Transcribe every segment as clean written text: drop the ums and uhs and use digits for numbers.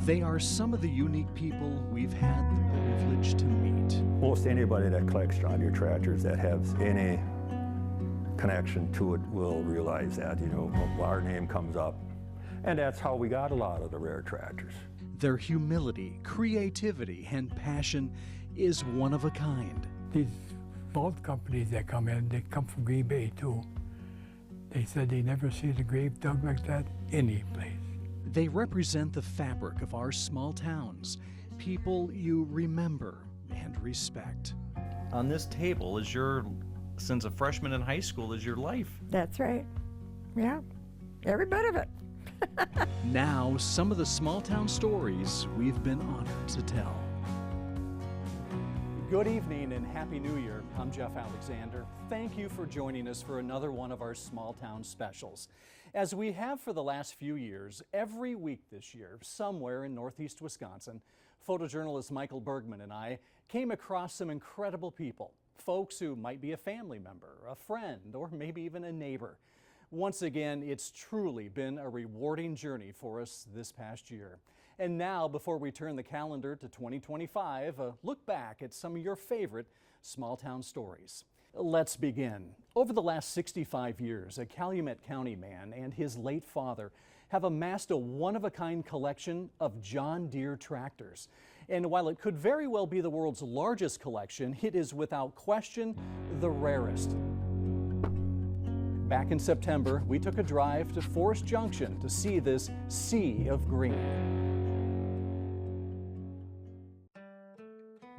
They are some of the unique people we've had the privilege to meet. Most anybody that collects John Deere tractors that has any connection to it will realize that, our name comes up. And that's how we got a lot of the rare tractors. Their humility, creativity, and passion is one of a kind. These vault companies that come in, they come from WBAY too. They said they never see the grave dug like that any place. They represent the fabric of our small towns, people you remember and respect. On this table is since a freshman in high school, is your life. That's right. Yeah, every bit of it. Now, some of the small town stories we've been honored to tell. Good evening and Happy New Year. I'm Jeff Alexander. Thank you for joining us for another one of our small town specials. As we have for the last few years, every week this year, somewhere in northeast Wisconsin, photojournalist Michael Bergman and I came across some incredible people, folks who might be a family member, a friend, or maybe even a neighbor. Once again, it's truly been a rewarding journey for us this past year. And now, before we turn the calendar to 2025, a look back at some of your favorite small town stories. Let's begin. Over the last 65 years, a Calumet County man and his late father have amassed a one-of-a-kind collection of John Deere tractors. And while it could very well be the world's largest collection, it is without question the rarest. Back in September, we took a drive to Forest Junction to see this sea of green.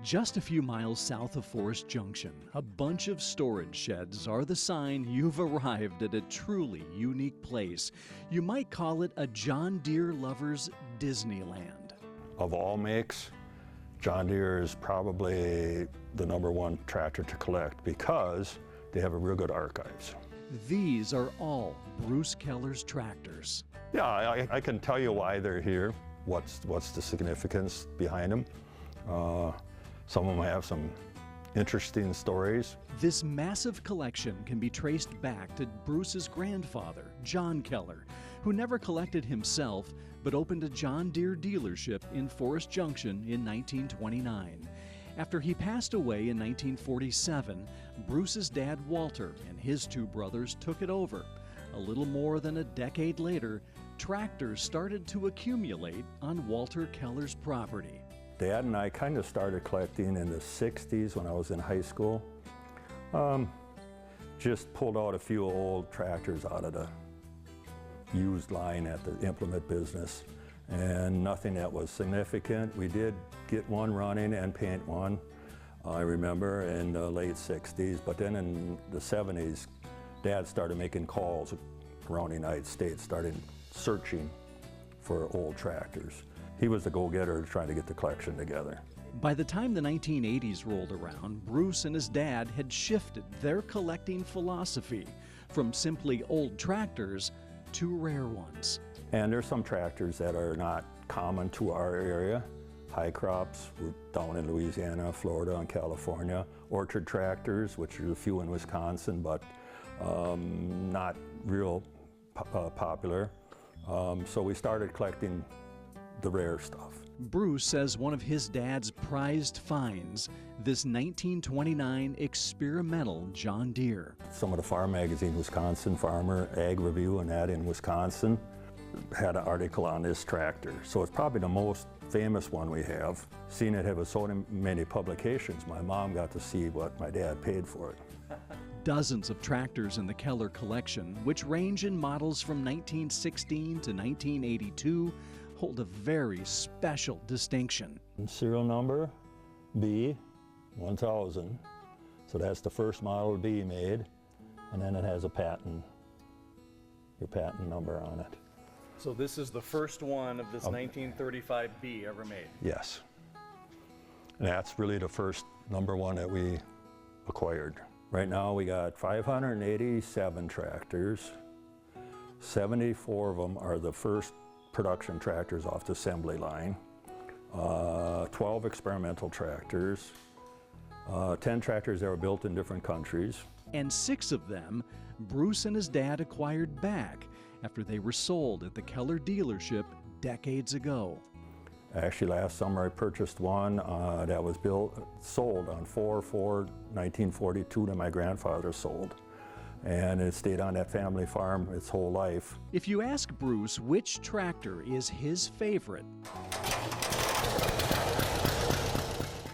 Just a few miles south of Forest Junction, a bunch of storage sheds are the sign you've arrived at a truly unique place. You might call it a John Deere lover's Disneyland. Of all makes, John Deere is probably the #1 tractor to collect because they have a real good archives. These are all Bruce Keller's tractors. Yeah, I can tell you why they're here, what's the significance behind them. Some of them have some interesting stories. This massive collection can be traced back to Bruce's grandfather, John Keller, who never collected himself, but opened a John Deere dealership in Forest Junction in 1929. After he passed away in 1947, Bruce's dad, Walter, and his 2 brothers took it over. A little more than a decade later, tractors started to accumulate on Walter Keller's property. Dad and I kind of started collecting in the 60s when I was in high school. Just pulled out a few old tractors out of the used line at the implement business, and nothing that was significant. We did get one running and paint one, I remember, in the late 60s, but then in the 70s, Dad started making calls around the United States, started searching for old tractors. He was the go-getter trying to get the collection together. By the time the 1980s rolled around, Bruce and his dad had shifted their collecting philosophy from simply old tractors to rare ones. And there's some tractors that are not common to our area. High crops, we're down in Louisiana, Florida, and California. Orchard tractors, which are a few in Wisconsin, but not real popular. So we started collecting the rare stuff. Bruce says one of his dad's prized finds, this 1929 experimental John Deere. Some of the farm magazine, Wisconsin Farmer, Ag Review, and that in Wisconsin, had an article on this tractor. So it's probably the most famous one we have. Seeing it have so many publications, my mom got to see what my dad paid for it. Dozens of tractors in the Keller collection, which range in models from 1916 to 1982, hold a very special distinction. Serial number B1000, so that's the first Model B made, and then it has a patent, your patent number on it. So this is the first one of this 1935B ever made? Yes. And that's really the first #1 that we acquired. Right now we got 587 tractors. 74 of them are the first production tractors off the assembly line. 12 experimental tractors. 10 tractors that were built in different countries. And 6 of them, Bruce and his dad acquired back after they were sold at the Keller dealership decades ago. Actually, last summer I purchased one that was sold on 4/4/1942 that my grandfather sold. And it stayed on that family farm its whole life. If you ask Bruce which tractor is his favorite,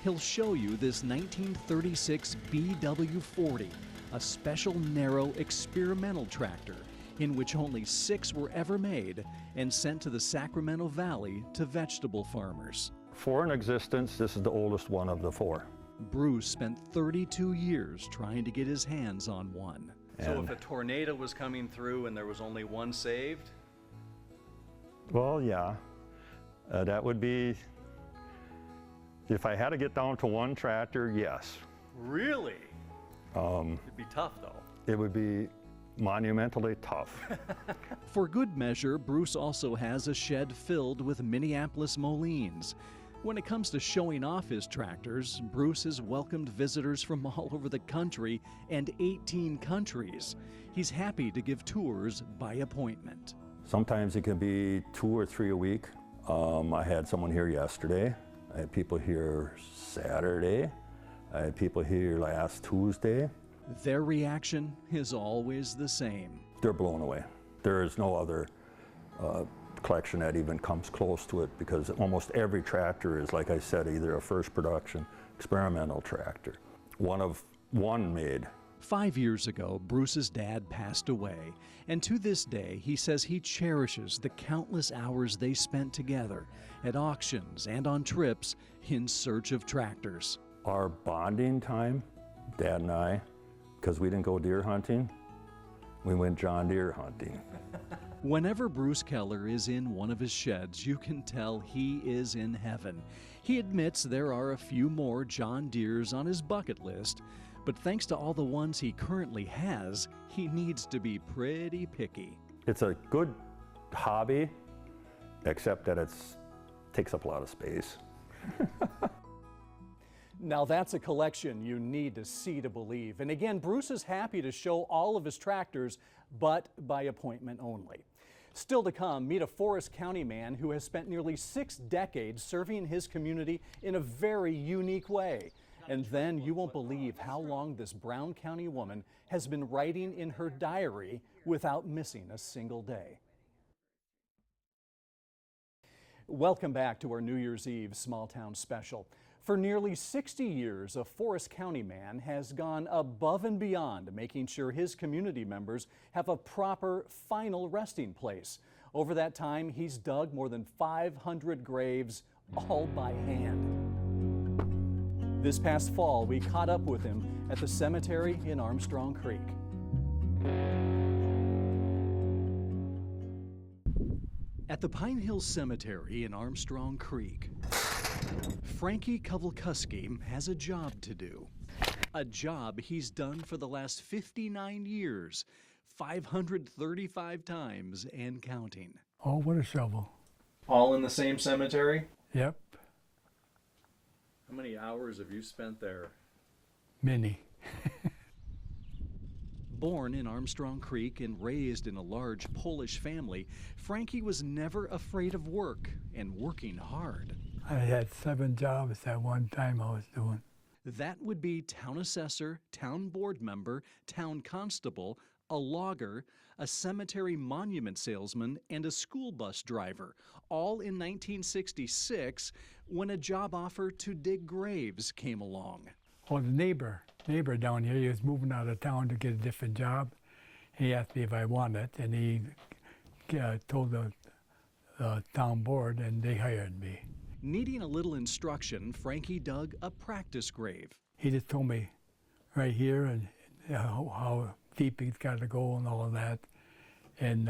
he'll show you this 1936 BW40, a special narrow experimental tractor in which only 6 were ever made and sent to the Sacramento Valley to vegetable farmers. 4 in existence, this is the oldest one of the 4. Bruce spent 32 years trying to get his hands on one. So And- if a tornado was coming through and there was only one saved, Well, yeah, that would be, if I had to get down to one tractor, yes. really? It'd be tough though. It would be monumentally tough. For good measure, Bruce also has a shed filled with Minneapolis Molines. When it comes to showing off his tractors, Bruce has welcomed visitors from all over the country and 18 countries. He's happy to give tours by appointment. Sometimes it can be 2 or 3 a week. I had someone here yesterday. I had people here Saturday. I had people here last Tuesday. Their reaction is always the same. They're blown away. There is no other collection that even comes close to it, because almost every tractor is, like I said, either a first production experimental tractor. One made. 5 years ago, Bruce's dad passed away, and to this day, he says he cherishes the countless hours they spent together at auctions and on trips in search of tractors. Our bonding time, Dad and I, because we didn't go deer hunting, we went John Deere hunting. Whenever Bruce Keller is in one of his sheds, you can tell he is in heaven. He admits there are a few more John Deeres on his bucket list, but thanks to all the ones he currently has, he needs to be pretty picky. It's a good hobby, except that it takes up a lot of space. Now that's a collection you need to see to believe. And again, Bruce is happy to show all of his tractors, but by appointment only. Still to come, meet a Forest County man who has spent nearly 6 decades serving his community in a very unique way. And then you won't believe how long this Brown County woman has been writing in her diary without missing a single day. Welcome back to our New Year's Eve Small Town Special. For nearly 60 years, a Forest County man has gone above and beyond making sure his community members have a proper final resting place. Over that time, he's dug more than 500 graves, all by hand. This past fall, we caught up with him at the cemetery in Armstrong Creek. At the Pine Hill Cemetery in Armstrong Creek, Frankie Kovalkuski has a job to do. A job he's done for the last 59 years, 535 times and counting. All with a shovel. All in the same cemetery? Yep, How many hours have you spent there? many. Born in Armstrong Creek and raised in a large Polish family, Frankie was never afraid of work and working hard. I had 7 jobs at one time I was doing. That would be town assessor, town board member, town constable, a logger, a cemetery monument salesman, and a school bus driver, all in 1966 when a job offer to dig graves came along. Well, the neighbor down here, he was moving out of town to get a different job. He asked me if I wanted it, and he told the town board, and they hired me. Needing a little instruction, Frankie dug a practice grave. He just told me right here and how deep it's got to go and all of that. And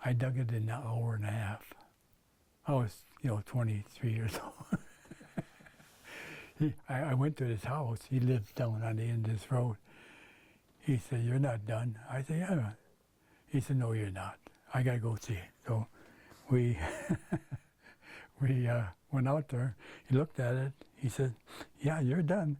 I dug it in an hour and a half. I was, 23 years old. I went to his house. He lives down on the end of this road. He said, "You're not done." I said, "Yeah." He said, "No, you're not. I got to go see it." So we went out there. He looked at it. He said, "Yeah, you're done."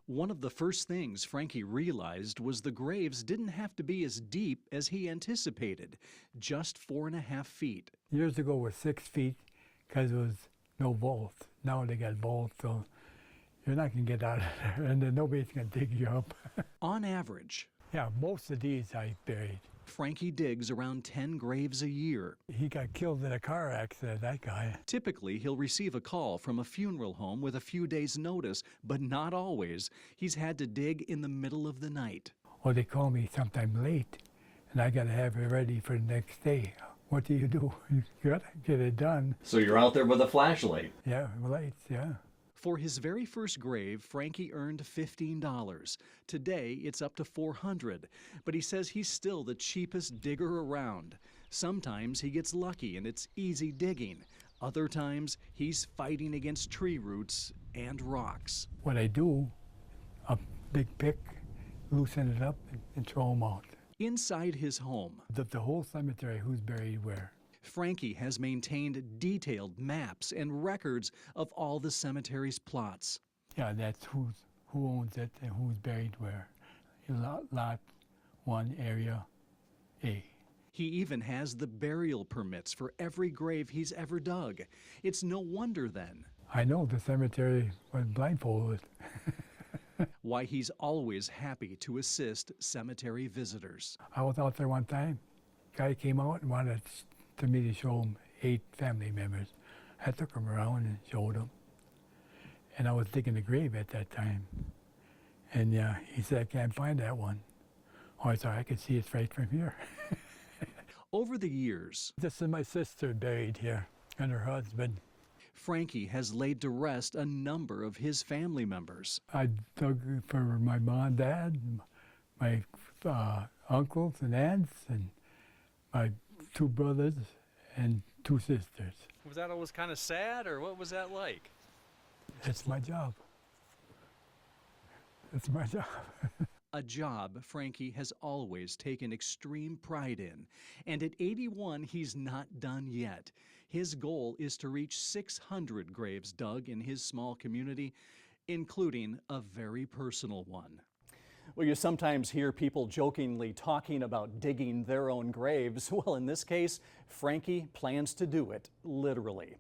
One of the first things Frankie realized was the graves didn't have to be as deep as he anticipated, just 4.5 feet. Years ago, it was 6 feet, because there was no vault. Now they got vaults, so you're not going to get out of there, and then nobody's going to dig you up. On average, Yeah, most of these I buried. Frankie digs around 10 graves a year. He got killed in a car accident, that guy. Typically, he'll receive a call from a funeral home with a few days' notice, but not always. He's had to dig in the middle of the night. Or they call me sometime late, and I got to have it ready for the next day. What do? You got to get it done. So you're out there with a flashlight. Yeah, lights, yeah. For his very first grave, Frankie earned $15. Today, it's up to $400, but he says he's still the cheapest digger around. Sometimes he gets lucky and it's easy digging. Other times, he's fighting against tree roots and rocks. What I do, a big pick, loosen it up, and throw them out. Inside his home, The whole cemetery, who's buried where. Frankie has maintained detailed maps and records of all the cemetery's plots. Yeah, that's who owns it and who's buried where. Lot 1, area A. He even has the burial permits for every grave he's ever dug. It's no wonder, then, I know the cemetery was blindfolded. why he's always happy to assist cemetery visitors. I was out there one time. Guy came out and wanted to me to show him 8 family members. I took him around and showed him. And I was digging the grave at that time. And he said, I can't find that one. Oh, I thought I could see it right from here. Over the years, This is my sister buried here, and her husband. Frankie has laid to rest a number of his family members. I dug for my mom, dad, my uncles and aunts, and my 2 brothers and 2 sisters. Was that always kind of sad, or what was that like? It's my job. It's my job. A job Frankie has always taken extreme pride in. And at 81, he's not done yet. His goal is to reach 600 graves dug in his small community, including a very personal one. Well, you sometimes hear people jokingly talking about digging their own graves. Well, in this case, Frankie plans to do it, literally.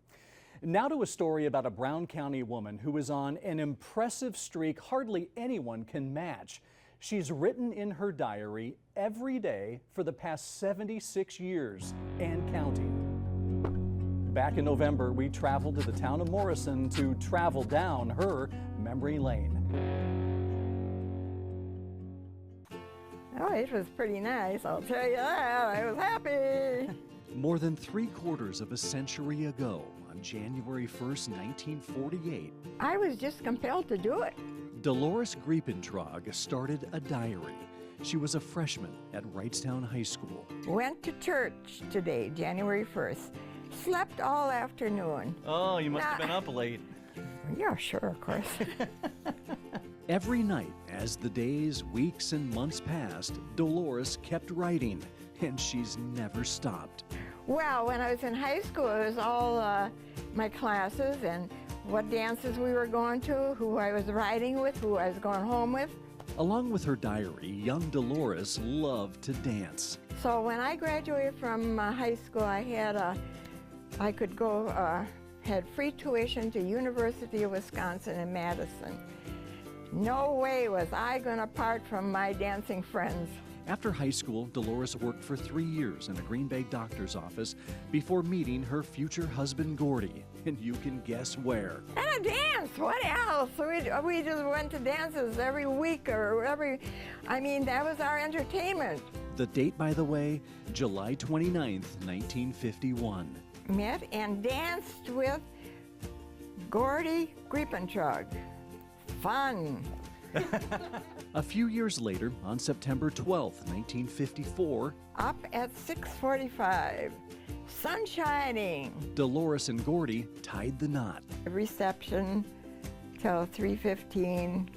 Now to a story about a Brown County woman who is on an impressive streak hardly anyone can match. She's written in her diary every day for the past 76 years and counting. Back in November, we traveled to the town of Morrison to travel down her memory lane. Oh, it was pretty nice, I'll tell you that. I was happy. More than 3/4 of a century ago, on January 1st, 1948, I was just compelled to do it. Dolores Griepentrog started a diary. She was a freshman at Wrightstown High School. Went to church today, January 1st. Slept all afternoon. Oh, you must have been up late. Yeah, sure, of course. Every night, as the days, weeks, and months passed, Dolores kept writing, and she's never stopped. Well, when I was in high school, it was all my classes and what dances we were going to, who I was riding with, who I was going home with. Along with her diary, young Dolores loved to dance. So when I graduated from high school, I could go, had free tuition to University of Wisconsin in Madison. No way was I going to part from my dancing friends. After high school, Dolores worked for 3 years in a Green Bay doctor's office before meeting her future husband, Gordy. And you can guess where. And a dance, what else? We just went to dances every week or that was our entertainment. The date, by the way, July 29th, 1951. Met and danced with Gordy Griepentrog. Fun. A few years later, on September 12th, 1954, Up at 6:45. Sun shining. Dolores and Gordy tied the knot. Reception till 3:15.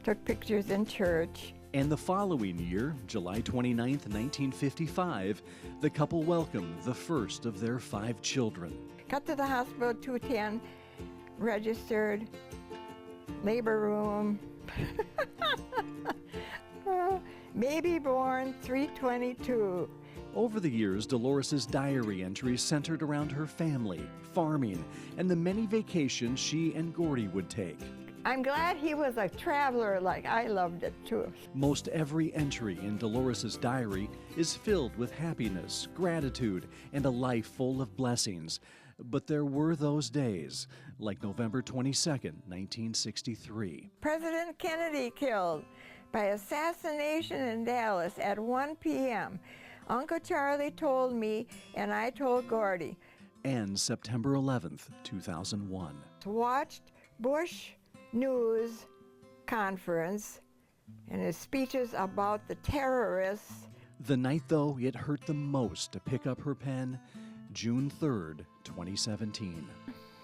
Took pictures in church. And the following year, July 29th, 1955, the couple welcomed the first of their 5 children. Got to the hospital 2:10. Registered. Labor room. Baby born 3:22. Over the years, Dolores's diary entries centered around her family, farming, and the many vacations she and Gordy would take. I'm glad he was a traveler like I loved it too. Most every entry in Dolores's diary is filled with happiness, gratitude, and a life full of blessings. But there were those days, like November 22nd, 1963. President Kennedy killed by assassination in Dallas at 1 p.m. Uncle Charlie told me, and I told Gordy. And September 11th, 2001. Watched Bush News conference and his speeches about the terrorists. The night, though, it hurt the most to pick up her pen, June 3rd, 2017.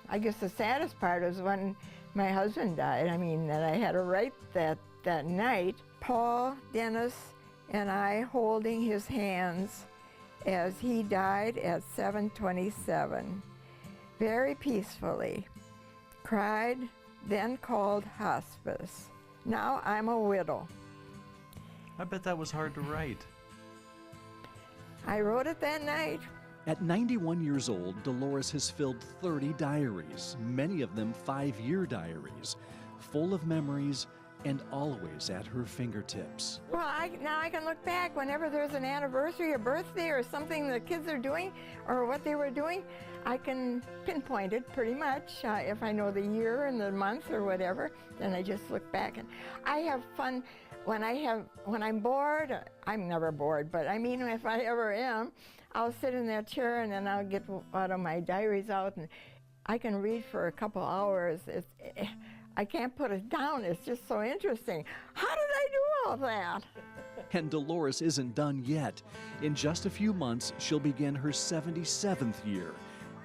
I guess the saddest part was when my husband died. I mean, that I had to write that night. Paul Dennis and I holding his hands as he died at 7:27, very peacefully. Cried, then called hospice. Now I'm a widow. I bet that was hard to write. I wrote it that night. At 91 years old, Dolores has filled 30 diaries, many of them 5-year diaries, full of memories and always at her fingertips. Well, now I can look back whenever there's an anniversary, a birthday, or something the kids are doing, or what they were doing, I can pinpoint it pretty much. If I know the year and the month or whatever, then I just look back. And I have fun when I'm bored. I'm never bored, but I mean, if I ever am, I'll sit in that chair and then I'll get out of my diaries out and I can read for a couple hours. I can't put it down. It's just so interesting. How did I do all that? And Dolores isn't done yet. In just a few months, she'll begin her 77th year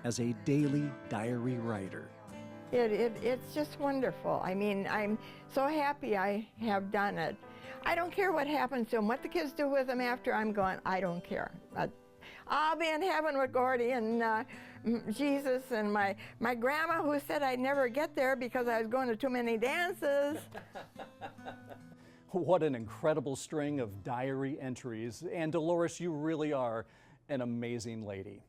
as a daily diary writer. It's just wonderful. I mean, I'm so happy I have done it. I don't care what happens to them, what the kids do with them after I'm gone, I don't care. I'll be in heaven with Gordy and Jesus and my grandma, who said I'd never get there because I was going to too many dances. What an incredible string of diary entries. And Dolores, you really are an amazing lady.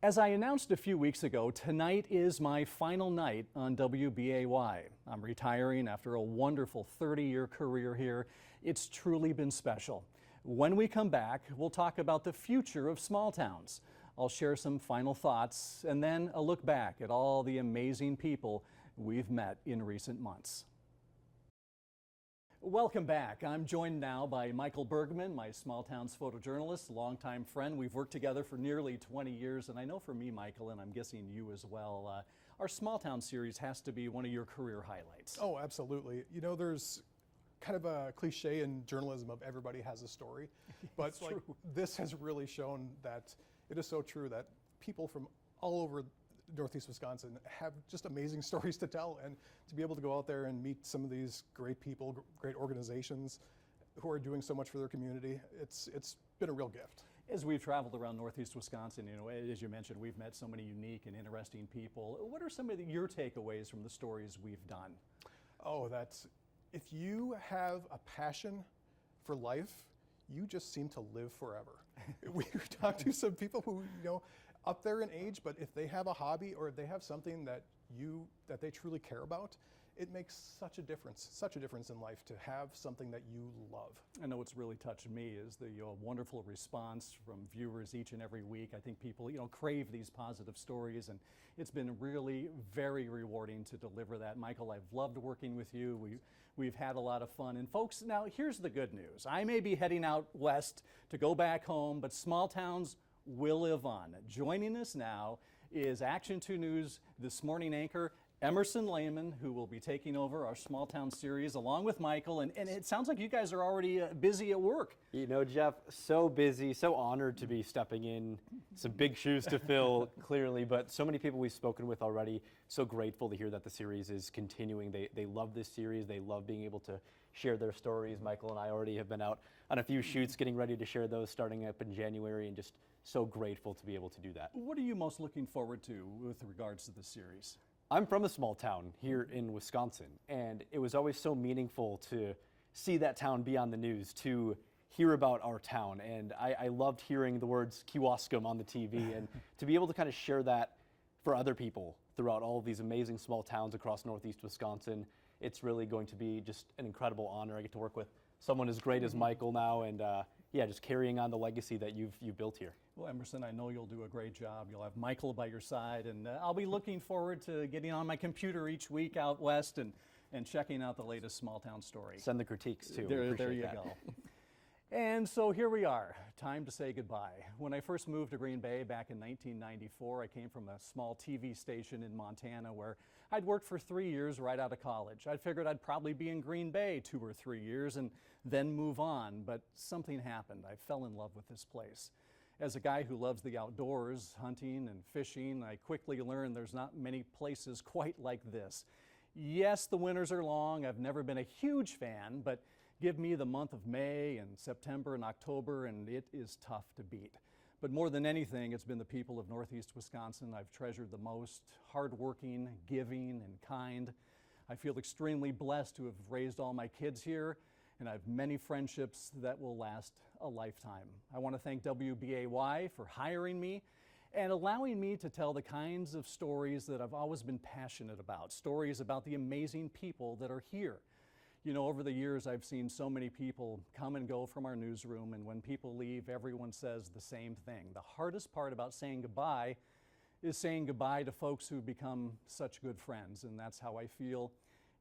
As I announced a few weeks ago, tonight is my final night on WBAY. I'm retiring after a wonderful 30-year career here. It's truly been special. When we come back, we'll talk about the future of small towns. I'll share some final thoughts and then a look back at all the amazing people we've met in recent months. Welcome back. I'm joined now by Michael Bergman, my small towns photojournalist, longtime friend. We've worked together for nearly 20 years, and I know for me, Michael, and I'm guessing you as well, our small town series has to be one of your career highlights. Oh, absolutely. You know, there's kind of a cliche in journalism of everybody has a story, but like this has really shown that it is so true that people from all over Northeast Wisconsin have just amazing stories to tell, and to be able to go out there and meet some of these great people, great organizations who are doing so much for their community, it's been a real gift. As we've traveled around Northeast Wisconsin, you know, as you mentioned, we've met so many unique and interesting people. What are some of your takeaways from the stories we've done? Oh, that's, if you have a passion for life, you just seem to live forever. We've talked to some people who, you know, up there in age, but if they have a hobby or they have something that they truly care about, it makes such a difference in life to have something that you love. I know what's really touched me is the wonderful response from viewers each and every week. I think people, you know, crave these positive stories, and it's been really very rewarding to deliver that. Michael, I've loved working with you. We've had a lot of fun. And folks, now here's the good news. I may be heading out west to go back home, but small towns will live on. Joining us now is Action 2 News This Morning anchor Emerson Lehman, who will be taking over our small town series along with Michael. And it sounds like you guys are already busy at work. You know, Jeff, so busy, so honored to be stepping in. Some big shoes to fill, clearly, but so many people we've spoken with already. So grateful to hear that the series is continuing. They love this series. They love being able to share their stories. Michael and I already have been out on a few shoots, getting ready to share those starting up in January, and just so grateful to be able to do that. What are you most looking forward to with regards to the series? I'm from a small town here in Wisconsin, and it was always so meaningful to see that town be on the news, to hear about our town. And I loved hearing the words Kewaskum on the TV, and to be able to kind of share that for other people throughout all of these amazing small towns across Northeast Wisconsin, it's really going to be just an incredible honor. I get to work with someone as great as Michael now, and yeah, just carrying on the legacy that you've built here. Well, Emerson, I know you'll do a great job. You'll have Michael by your side, and I'll be looking forward to getting on my computer each week out west and checking out the latest small town story. Send the critiques too. There you go. And so here we are, time to say goodbye. When I first moved to Green Bay back in 1994, I came from a small TV station in Montana where I'd worked for 3 years right out of college. I figured I'd probably be in Green Bay 2 or 3 years and then move on, but something happened. I fell in love with this place. As a guy who loves the outdoors, hunting and fishing, I quickly learned there's not many places quite like this. Yes, the winters are long. I've never been a huge fan, but give me the month of May and September and October, and it is tough to beat. But more than anything, it's been the people of Northeast Wisconsin I've treasured the most, hardworking, giving, and kind. I feel extremely blessed to have raised all my kids here, and I have many friendships that will last a lifetime. I want to thank WBAY for hiring me and allowing me to tell the kinds of stories that I've always been passionate about, stories about the amazing people that are here. You know, over the years, I've seen so many people come and go from our newsroom, and when people leave, everyone says the same thing. The hardest part about saying goodbye is saying goodbye to folks who become such good friends, and that's how I feel.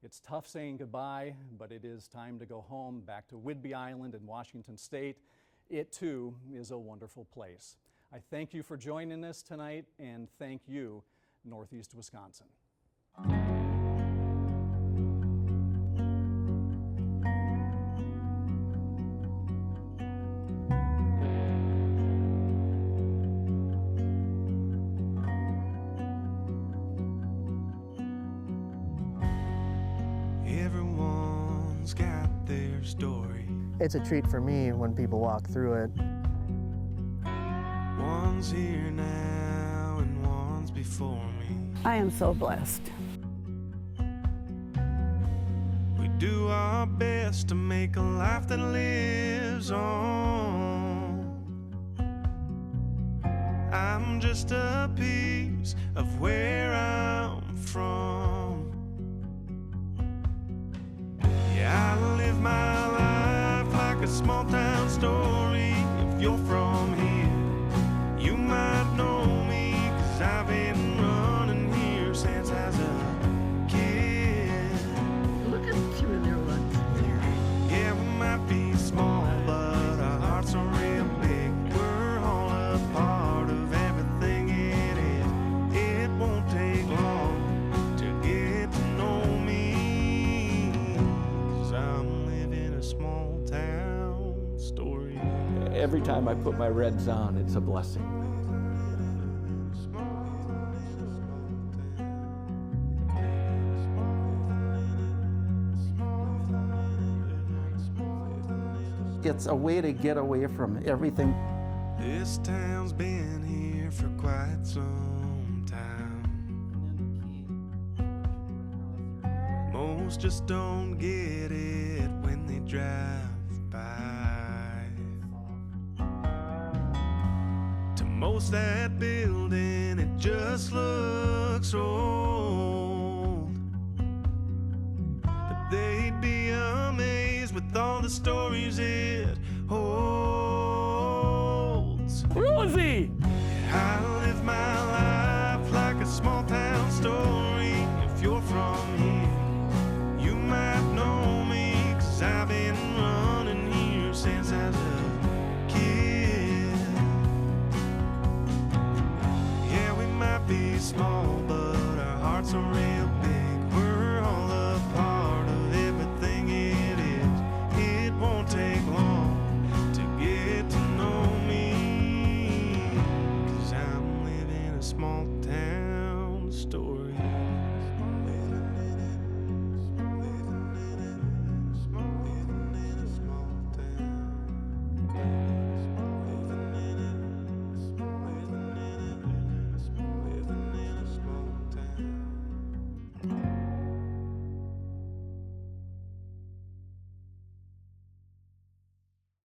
It's tough saying goodbye, but it is time to go home, back to WBAY Island in Washington State. It, too, is a wonderful place. I thank you for joining us tonight, and thank you, Northeast Wisconsin. Everyone's got their story. It's a treat for me when people walk through it. One's here now and one's before me. I am so blessed. We do our best to make a life that lives on. I'm just a piece of where I'm from. Yeah, I live my life like a small town story. If you're from here, you might know me, 'cause I've been running here since I was a kid. Look at through there, look. Yeah, we might be small, but our hearts are real big. We're all a part of everything it is. It won't take long to get to know me, 'cause I'm living a small town story. Every time I put my reds on, it's a blessing. It's a way to get away from everything. This town's been here for quite some time. Most just don't get it when they drive by. To most, that building, it just looks old. But they'd be amazed with all the stories it holds. Rosie! I live my life like a small town story.